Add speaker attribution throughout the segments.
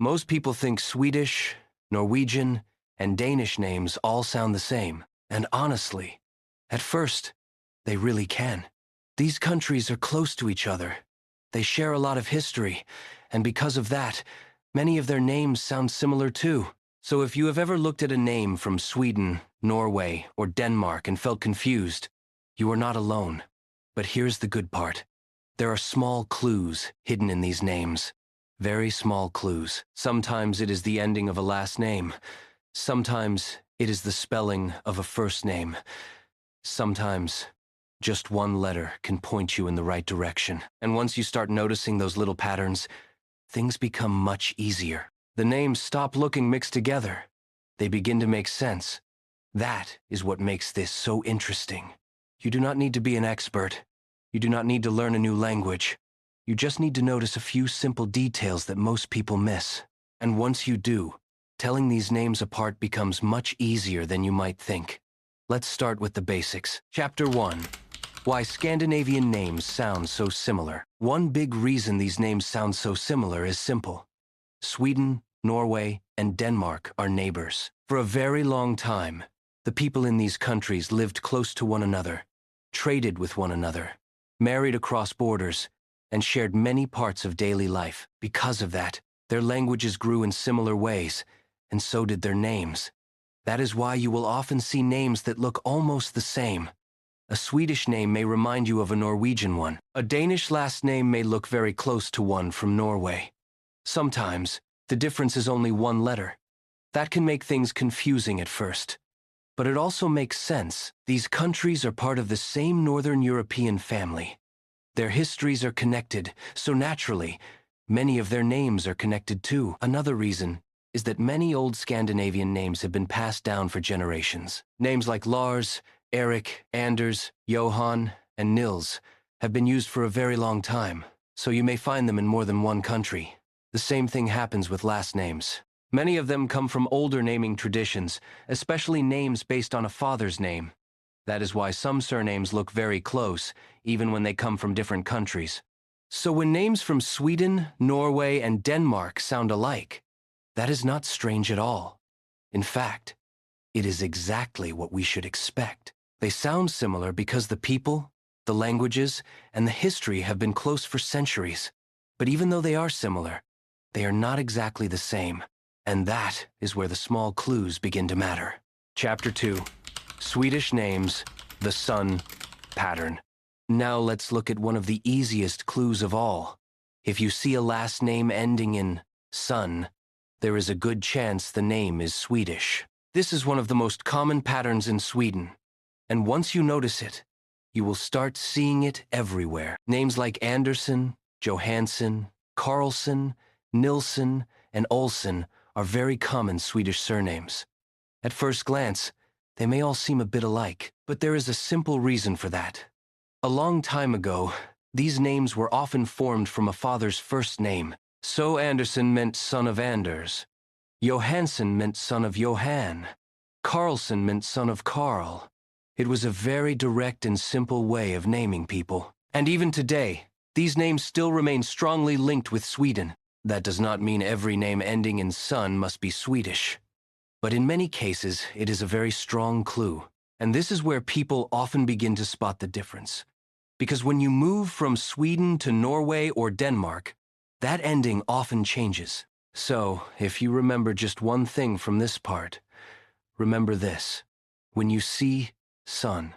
Speaker 1: Most people think Swedish, Norwegian, and Danish names all sound the same, and honestly, at first, they really can. These countries are close to each other. They share a lot of history, and because of that, many of their names sound similar too. So if you have ever looked at a name from Sweden, Norway, or Denmark and felt confused, you are not alone. But here's the good part. There are small clues hidden in these names. Very small clues. Sometimes it is the ending of a last name. Sometimes it is the spelling of a first name. Sometimes just one letter can point you in the right direction. And once you start noticing those little patterns, things become much easier. The names stop looking mixed together. They begin to make sense. That is what makes this so interesting. You do not need to be an expert. You do not need to learn a new language. You just need to notice a few simple details that most people miss. And once you do, telling these names apart becomes much easier than you might think. Let's start with the basics. Chapter 1. Why Scandinavian names sound so similar. One big reason these names sound so similar is simple. Sweden, Norway, and Denmark are neighbors. For a very long time, the people in these countries lived close to one another, traded with one another, married across borders, and shared many parts of daily life. Because of that, their languages grew in similar ways, and so did their names. That is why you will often see names that look almost the same. A Swedish name may remind you of a Norwegian one. A Danish last name may look very close to one from Norway. Sometimes, the difference is only one letter. That can make things confusing at first. But it also makes sense. These countries are part of the same Northern European family. Their histories are connected, so naturally, many of their names are connected too. Another reason is that many old Scandinavian names have been passed down for generations. Names like Lars, Eric, Anders, Johan, and Nils have been used for a very long time, so you may find them in more than one country. The same thing happens with last names. Many of them come from older naming traditions, especially names based on a father's name. That is why some surnames look very close, even when they come from different countries. So when names from Sweden, Norway, and Denmark sound alike, that is not strange at all. In fact, it is exactly what we should expect. They sound similar because the people, the languages, and the history have been close for centuries. But even though they are similar, they are not exactly the same. And that is where the small clues begin to matter. Chapter 2. Swedish names, the sun pattern. Now let's look at one of the easiest clues of all. If you see a last name ending in sun, there is a good chance the name is Swedish. This is one of the most common patterns in Sweden. And once you notice it, you will start seeing it everywhere. Names like Andersson, Johansson, Karlsson, Nilsson, and Olsson are very common Swedish surnames. At first glance, they may all seem a bit alike, but there is a simple reason for that. A long time ago, these names were often formed from a father's first name. So Andersson meant son of Anders. Johansson meant son of Johan. Karlsson meant son of Karl. It was a very direct and simple way of naming people. And even today, these names still remain strongly linked with Sweden. That does not mean every name ending in son must be Swedish. But in many cases, it is a very strong clue. And this is where people often begin to spot the difference. Because when you move from Sweden to Norway or Denmark, that ending often changes. So, if you remember just one thing from this part, remember this. When you see sun,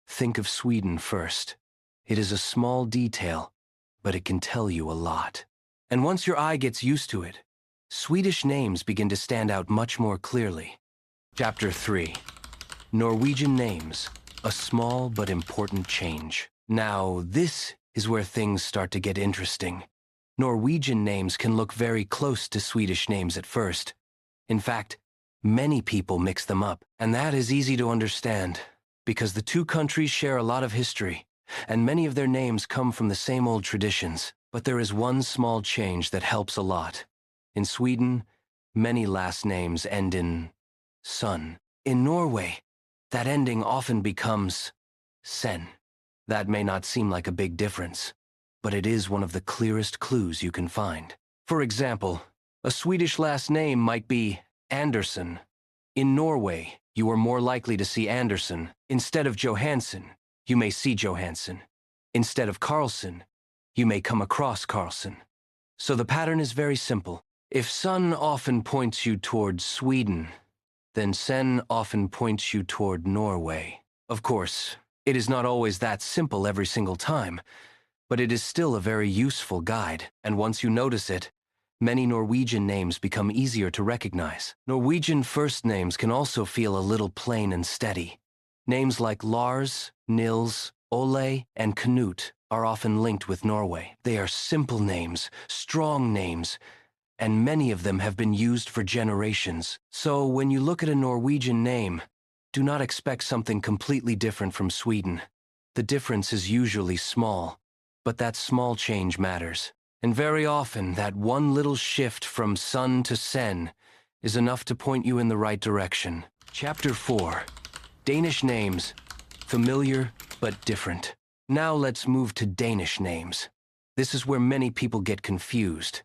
Speaker 1: think of Sweden first. It is a small detail, but it can tell you a lot. And once your eye gets used to it, Swedish names begin to stand out much more clearly. Chapter 3. Norwegian names, a small but important change. Now, this is where things start to get interesting. Norwegian names can look very close to Swedish names at first. In fact, many people mix them up, and that is easy to understand, because the two countries share a lot of history, and many of their names come from the same old traditions. But there is one small change that helps a lot. In Sweden, many last names end in son. In Norway, that ending often becomes sen. That may not seem like a big difference, but it is one of the clearest clues you can find. For example, A Swedish last name might be Andersson. In Norway, you are more likely to see Andersson. Instead of Johansson, you may see Johansson. Instead of Carlson, you may come across Carlson. So the pattern is very simple. If sun often points you toward Sweden, then sen often points you toward Norway. Of course, it is not always that simple every single time, but it is still a very useful guide, and once you notice it, many Norwegian names become easier to recognize. Norwegian first names can also feel a little plain and steady. Names like Lars, Nils, Ole, and Knut are often linked with Norway. They are simple names, strong names, and many of them have been used for generations. So when you look at a Norwegian name, do not expect something completely different from Sweden. The difference is usually small, but that small change matters. And very often, that one little shift from sun to sen is enough to point you in the right direction. Chapter 4. Danish names. Familiar, but different. Now let's move to Danish names. This is where many people get confused.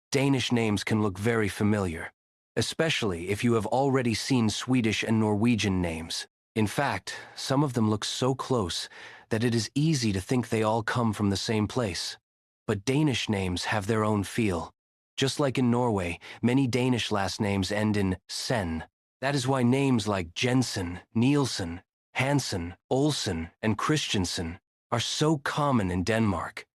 Speaker 1: Danish names can look very familiar, especially if you have already seen Swedish and Norwegian names. In fact, some of them look so close that it is easy to think they all come from the same place. But Danish names have their own feel. Just like in Norway, many Danish last names end in sen. That is why names like Jensen, Nielsen, Hansen, Olsen, and Christensen are so common in Denmark.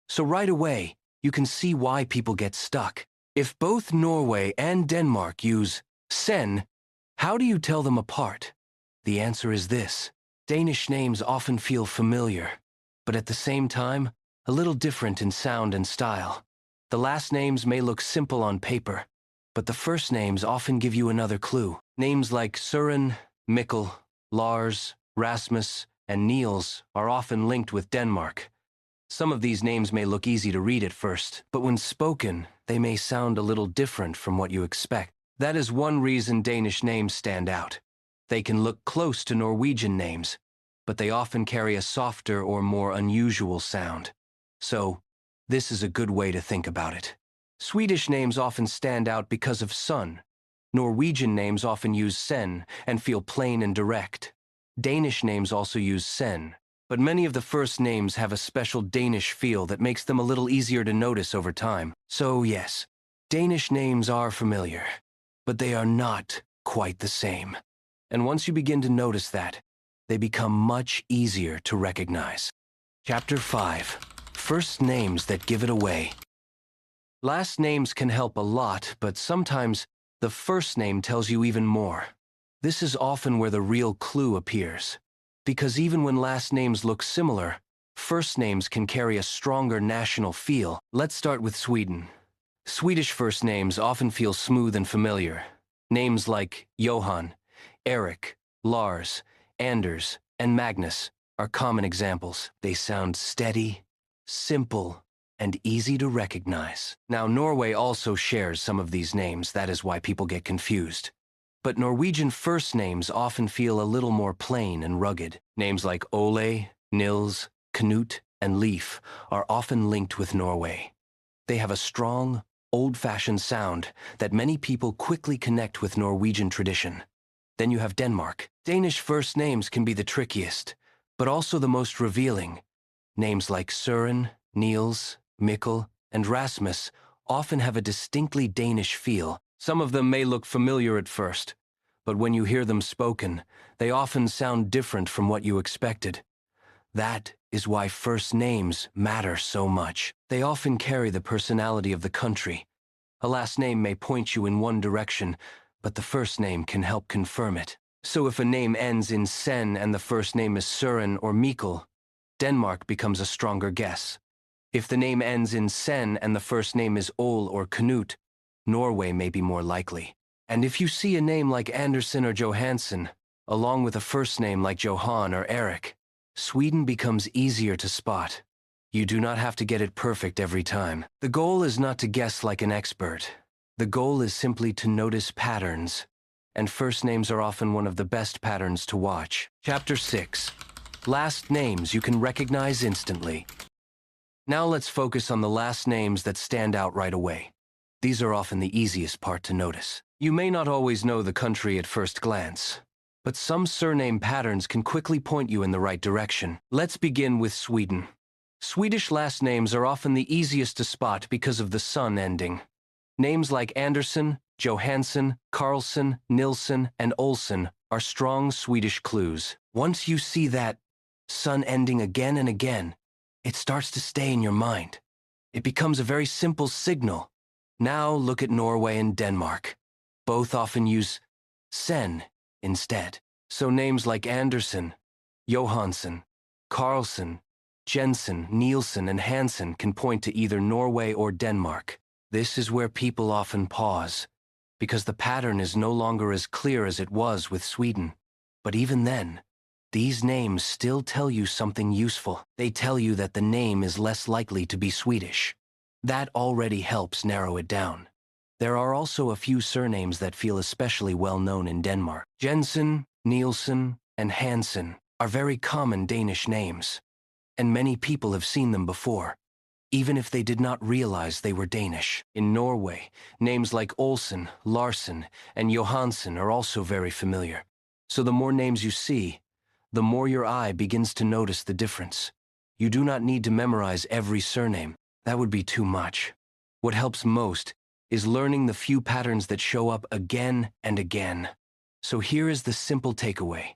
Speaker 1: So right away, you can see why people get stuck. If both Norway and Denmark use sen, how do you tell them apart? The answer is this. Danish names often feel familiar, but at the same time, a little different in sound and style. The last names may look simple on paper, but the first names often give you another clue. Names like Søren, Mikkel, Lars, Rasmus, and Niels are often linked with Denmark. Some of these names may look easy to read at first, but when spoken, they may sound a little different from what you expect. That is one reason Danish names stand out. They can look close to Norwegian names, but they often carry a softer or more unusual sound. So, this is a good way to think about it. Swedish names often stand out because of sun. Norwegian names often use sen and feel plain and direct. Danish names also use sen, but many of the first names have a special Danish feel that makes them a little easier to notice over time. So yes, Danish names are familiar, but they are not quite the same. And once you begin to notice that, they become much easier to recognize. Chapter 5. First names that give it away. Last names can help a lot, but sometimes the first name tells you even more. This is often where the real clue appears. Because even when last names look similar, first names can carry a stronger national feel. Let's start with Sweden. Swedish first names often feel smooth and familiar. Names like Johan, Eric, Lars, Anders, and Magnus are common examples. They sound steady, simple, and easy to recognize. Now, Norway also shares some of these names. That is why people get confused. But Norwegian first names often feel a little more plain and rugged. Names like Ole, Nils, Knut, and Leif are often linked with Norway. They have a strong, old-fashioned sound that many people quickly connect with Norwegian tradition. Then you have Denmark. Danish first names can be the trickiest, but also the most revealing. Names like Søren, Niels, Mikkel, and Rasmus often have a distinctly Danish feel. Some of them may look familiar at first, but when you hear them spoken, they often sound different from what you expected. That is why first names matter so much. They often carry the personality of the country. A last name may point you in one direction, but the first name can help confirm it. So if a name ends in sen and the first name is Søren or Mikkel, Denmark becomes a stronger guess. If the name ends in sen and the first name is Ole or Knut, Norway may be more likely. And if you see a name like Andersson or Johansson, along with a first name like Johan or Eric, Sweden becomes easier to spot. You do not have to get it perfect every time. The goal is not to guess like an expert. The goal is simply to notice patterns, and first names are often one of the best patterns to watch. Chapter 6. Last names you can recognize instantly. Now let's focus on the last names that stand out right away. These are often the easiest part to notice. You may not always know the country at first glance, but some surname patterns can quickly point you in the right direction. Let's begin with Sweden. Swedish last names are often the easiest to spot because of the son ending. Names like Andersson, Johansson, Karlsson, Nilsson, and Olsson are strong Swedish clues. Once you see that son ending again and again, it starts to stay in your mind. It becomes a very simple signal. Now look at Norway and Denmark. Both often use sen instead. So names like Andersson, Johansson, Karlsson, Jensen, Nielsen, and Hansen can point to either Norway or Denmark. This is where people often pause, because the pattern is no longer as clear as it was with Sweden. But even then, these names still tell you something useful. They tell you that the name is less likely to be Swedish. That already helps narrow it down. There are also a few surnames that feel especially well known in Denmark. Jensen, Nielsen, and Hansen are very common Danish names, and many people have seen them before, even if they did not realize they were Danish. In Norway, names like Olsen, Larsen, and Johansson are also very familiar. So the more names you see, the more your eye begins to notice the difference. You do not need to memorize every surname. That would be too much. What helps most is learning the few patterns that show up again and again. So here is the simple takeaway.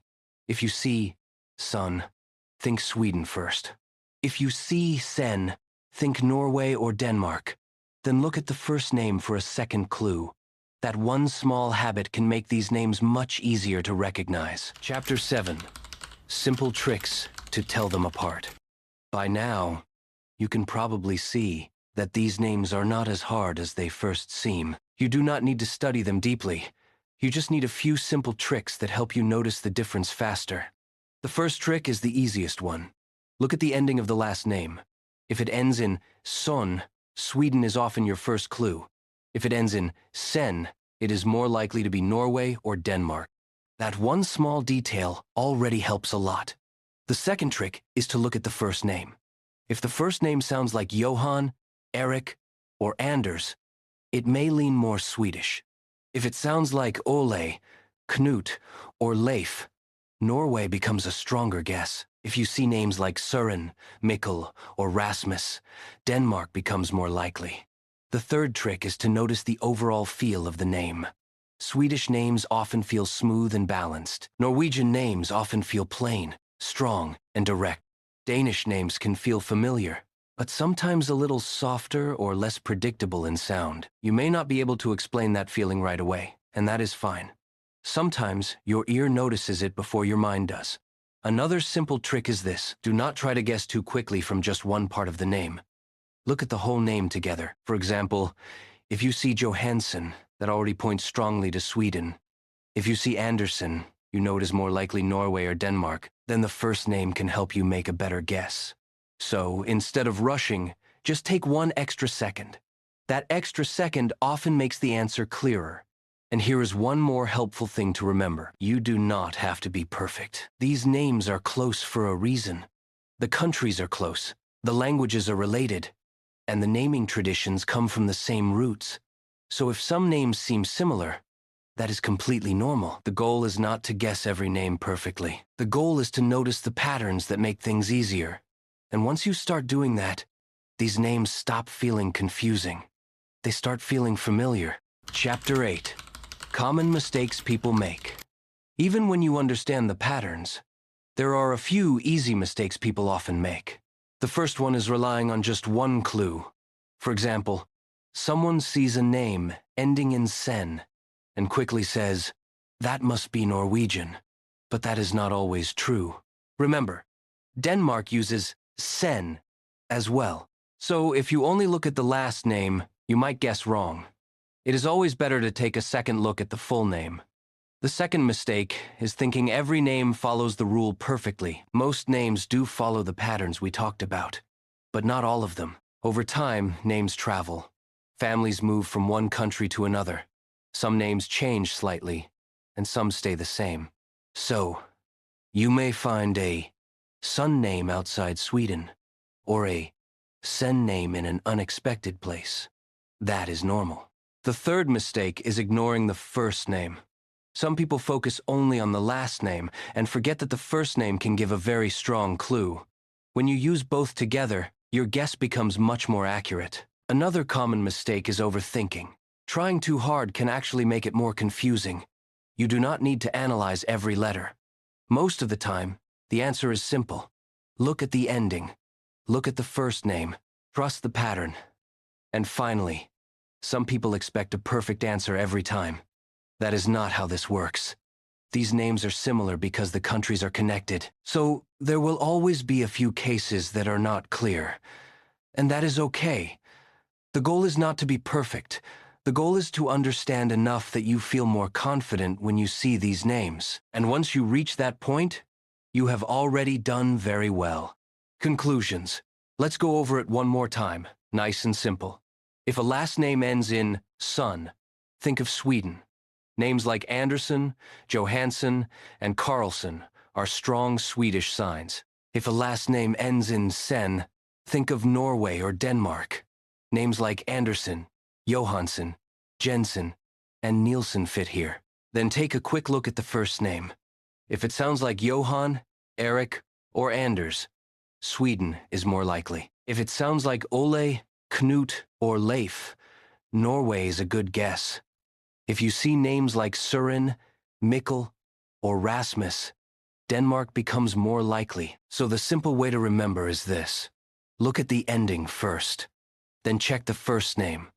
Speaker 1: If you see son, think Sweden first. If you see sen, think Norway or Denmark. Then look at the first name for a second clue. That one small habit can make these names much easier to recognize. Chapter 7. Simple tricks to tell them apart. By now, you can probably see that these names are not as hard as they first seem. You do not need to study them deeply. You just need a few simple tricks that help you notice the difference faster. The first trick is the easiest one. Look at the ending of the last name. If it ends in son, Sweden is often your first clue. If it ends in sen, it is more likely to be Norway or Denmark. That one small detail already helps a lot. The second trick is to look at the first name. If the first name sounds like Johan, Eric, or Anders, it may lean more Swedish. If it sounds like Ole, Knut, or Leif, Norway becomes a stronger guess. If you see names like Søren, Mikkel, or Rasmus, Denmark becomes more likely. The third trick is to notice the overall feel of the name. Swedish names often feel smooth and balanced. Norwegian names often feel plain, strong, and direct. Danish names can feel familiar, but sometimes a little softer or less predictable in sound. You may not be able to explain that feeling right away, and that is fine. Sometimes your ear notices it before your mind does. Another simple trick is this: do not try to guess too quickly from just one part of the name. Look at the whole name together. For example, if you see Johansson, that already points strongly to Sweden. If you see Andersson, you know it is more likely Norway or Denmark. Then the first name can help you make a better guess. So, instead of rushing, just take one extra second. That extra second often makes the answer clearer. And here is one more helpful thing to remember. You do not have to be perfect. These names are close for a reason. The countries are close, the languages are related, and the naming traditions come from the same roots. So if some names seem similar, that is completely normal. The goal is not to guess every name perfectly. The goal is to notice the patterns that make things easier. And once you start doing that, these names stop feeling confusing. They start feeling familiar. Chapter 8. Common mistakes people make. Even when you understand the patterns, there are a few easy mistakes people often make. The first one is relying on just one clue. For example, someone sees a name ending in sen and quickly says, "That must be Norwegian." But that is not always true. Remember, Denmark uses sen as well. So if you only look at the last name, you might guess wrong. It is always better to take a second look at the full name. The second mistake is thinking every name follows the rule perfectly. Most names do follow the patterns we talked about, but not all of them. Over time, names travel. Families move from one country to another. Some names change slightly, and some stay the same. So, you may find a son name outside Sweden, or a sen name in an unexpected place. That is normal. The third mistake is ignoring the first name. Some people focus only on the last name and forget that the first name can give a very strong clue. When you use both together, your guess becomes much more accurate. Another common mistake is overthinking. Trying too hard can actually make it more confusing. You do not need to analyze every letter. Most of the time, the answer is simple. Look at the ending. Look at the first name. Trust the pattern. And finally, some people expect a perfect answer every time. That is not how this works. These names are similar because the countries are connected. So there will always be a few cases that are not clear. And that is okay. The goal is not to be perfect. The goal is to understand enough that you feel more confident when you see these names. And once you reach that point, you have already done very well. Conclusions. Let's go over it one more time, nice and simple. If a last name ends in son, think of Sweden. Names like Andersson, Johansson, and Karlsson are strong Swedish signs. If a last name ends in sen, think of Norway or Denmark. Names like Andersson, Johansson, Jensen, and Nielsen fit here. Then take a quick look at the first name. If it sounds like Johan, Eric, or Anders, Sweden is more likely. If it sounds like Ole, Knut, or Leif, Norway is a good guess. If you see names like Søren, Mikkel, or Rasmus, Denmark becomes more likely. So the simple way to remember is this. Look at the ending first. Then check the first name.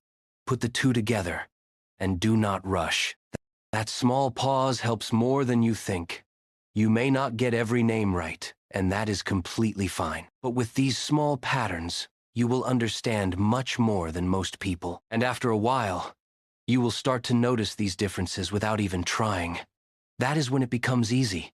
Speaker 1: Put the two together. And do not rush. That small pause helps more than you think. You may not get every name right, and that is completely fine. But with these small patterns, you will understand much more than most people. And after a while, you will start to notice these differences without even trying. That is when it becomes easy.